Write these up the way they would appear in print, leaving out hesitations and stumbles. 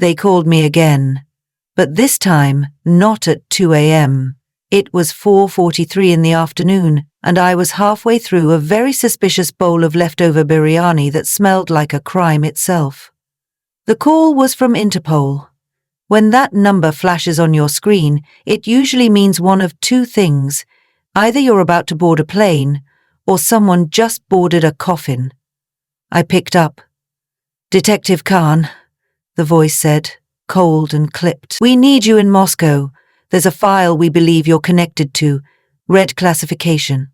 They called me again, but this time not at 2 a.m. It was 4:43 in the afternoon, and I was halfway through a very suspicious bowl of leftover biryani that smelled like a crime itself. The call was from Interpol. When that number flashes on your screen, it usually means one of two things. Either you're about to board a plane, or someone just boarded a coffin. I picked up. "Detective Khan," the voice said, cold and clipped. "We need you in Moscow. There's a file we believe you're connected to. Red classification."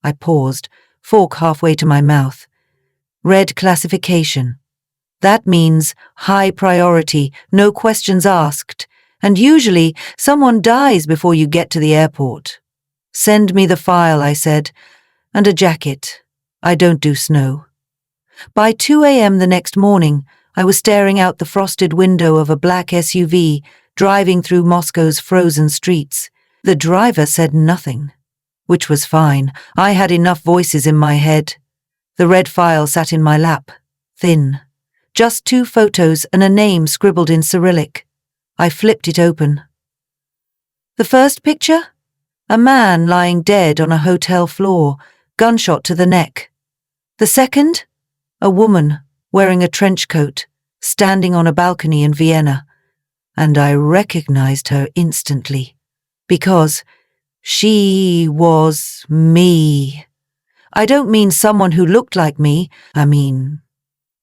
I paused, fork halfway to my mouth. Red classification. That means high priority, no questions asked, and usually someone dies before you get to the airport. "Send me the file," I said, "and a jacket. I don't do snow." By 2 a.m. the next morning, I was staring out the frosted window of a black SUV driving through Moscow's frozen streets. The driver said nothing, which was fine. I had enough voices in my head. The red file sat in my lap, thin. Just 2 photos and a name scribbled in Cyrillic. I flipped it open. The first picture? A man lying dead on a hotel floor, gunshot to the neck. The second? A woman wearing a trench coat, standing on a balcony in Vienna. And I recognized her instantly, because she was me. I don't mean someone who looked like me, I mean,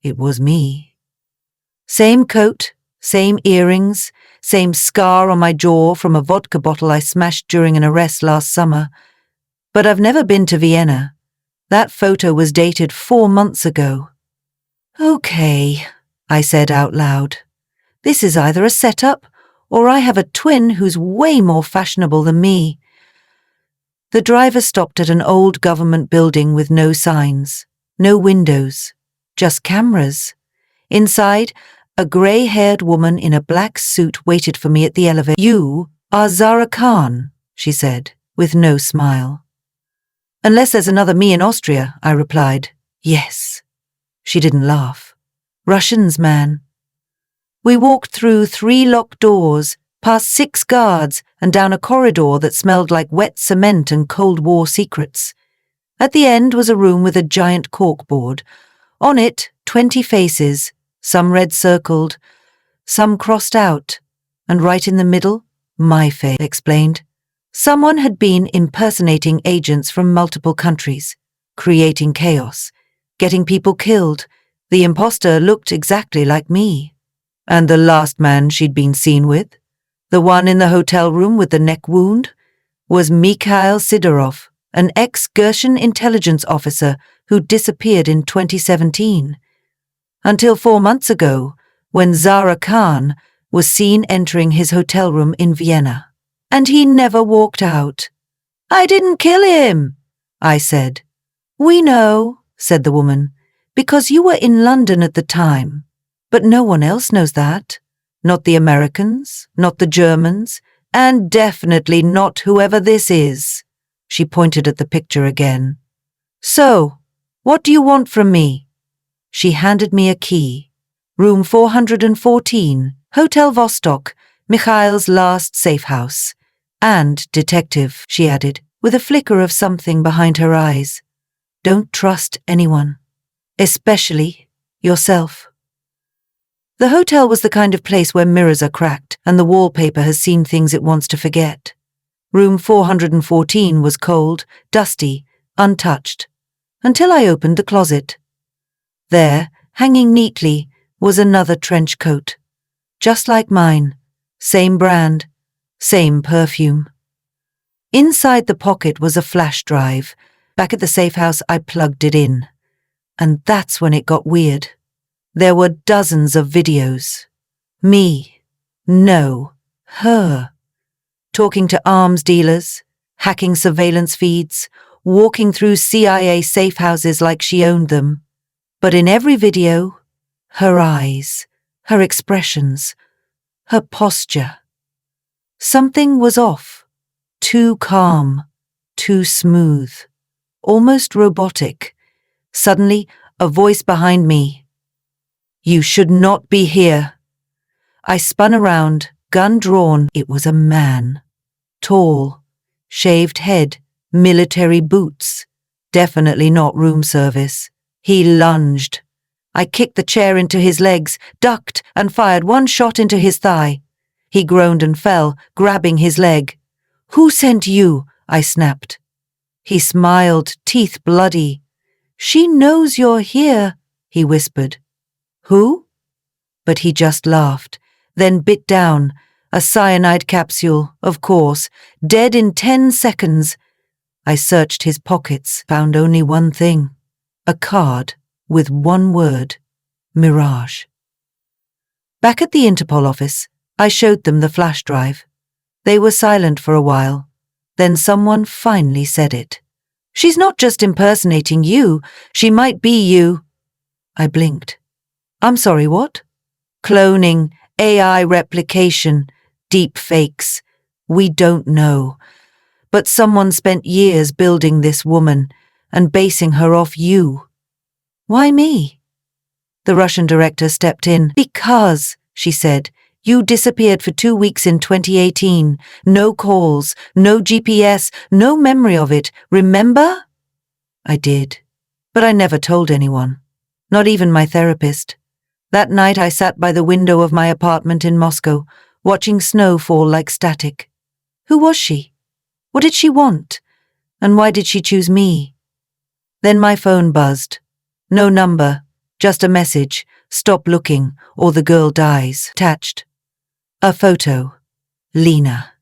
it was me. Same coat, same earrings, same scar on my jaw from a vodka bottle I smashed during an arrest last summer. But I've never been to Vienna. That photo was dated 4 months ago. "Okay," I said out loud. "This is either a setup, or I have a twin who's way more fashionable than me." The driver stopped at an old government building with no signs, no windows, just cameras. Inside, a grey-haired woman in a black suit waited for me at the elevator. "You are Zara Khan," she said, with no smile. "Unless there's another me in Austria," I replied. "Yes." She didn't laugh. "Russians, man." We walked through 3 locked doors, past 6 guards, and down a corridor that smelled like wet cement and Cold War secrets. At the end was a room with a giant corkboard. On it, 20 faces, some red-circled, some crossed out, and right in the middle, my face explained. Someone had been impersonating agents from multiple countries, creating chaos, getting people killed. The imposter looked exactly like me. And the last man she'd been seen with, the one in the hotel room with the neck wound, was Mikhail Sidorov, an ex-Gershon intelligence officer who disappeared in 2017. Until 4 months ago, when Zara Khan was seen entering his hotel room in Vienna. And he never walked out. "I didn't kill him," I said. "We know," said the woman, "because you were in London at the time. But no one else knows that. Not the Americans, not the Germans, and definitely not whoever this is." She pointed at the picture again. "So, what do you want from me?" She handed me a key. "Room 414, Hotel Vostok, Mikhail's last safe house. And, detective," she added, with a flicker of something behind her eyes, "don't trust anyone, especially yourself." The hotel was the kind of place where mirrors are cracked and the wallpaper has seen things it wants to forget. Room 414 was cold, dusty, untouched, until I opened the closet. There, hanging neatly, was another trench coat, just like mine, same brand, same perfume. Inside the pocket was a flash drive. Back at the safe house, I plugged it in. And that's when it got weird. There were dozens of videos. Me. No. Her. Talking to arms dealers, hacking surveillance feeds, walking through CIA safe houses like she owned them. But in every video, her eyes, her expressions, her posture. Something was off. Too calm, too smooth, almost robotic. Suddenly, a voice behind me. "You should not be here." I spun around, gun drawn. It was a man. Tall, shaved head, military boots. Definitely not room service. He lunged. I kicked the chair into his legs, ducked, and fired one shot into his thigh. He groaned and fell, grabbing his leg. "Who sent you?" I snapped. He smiled, teeth bloody. "She knows you're here," he whispered. "Who?" But he just laughed, then bit down. A cyanide capsule, of course, dead in 10 seconds. I searched his pockets, found only one thing. A card with one word: Mirage. Back at the Interpol office, I showed them the flash drive. They were silent for a while. Then someone finally said it. "She's not just impersonating you, she might be you." I blinked. "I'm sorry, what?" "Cloning, AI replication, deep fakes. We don't know. But someone spent years building this woman and basing her off you." "Why me?" The Russian director stepped in. "Because," she said, "you disappeared for 2 weeks in 2018. No calls, no GPS, no memory of it. Remember?" I did. But I never told anyone. Not even my therapist. That night I sat by the window of my apartment in Moscow, watching snow fall like static. Who was she? What did she want? And why did she choose me? Then my phone buzzed. No number, just a message: "Stop looking, or the girl dies." Attached. A photo. Lena.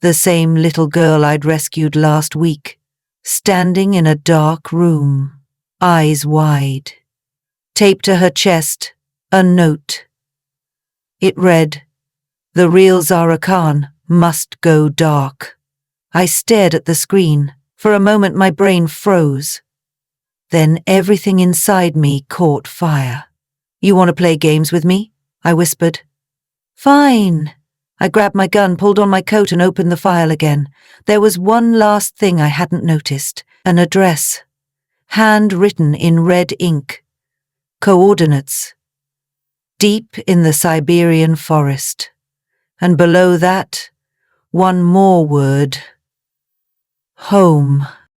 The same little girl I'd rescued last week, standing in a dark room, eyes wide. Taped to her chest, a note. It read, "The real Zara Khan must go dark." I stared at the screen. For a moment my brain froze. Then everything inside me caught fire. "You want to play games with me?" I whispered. "Fine." I grabbed my gun, pulled on my coat, and opened the file again. There was one last thing I hadn't noticed: an address. Handwritten in red ink. Coordinates. Deep in the Siberian forest. And below that, one more word: home.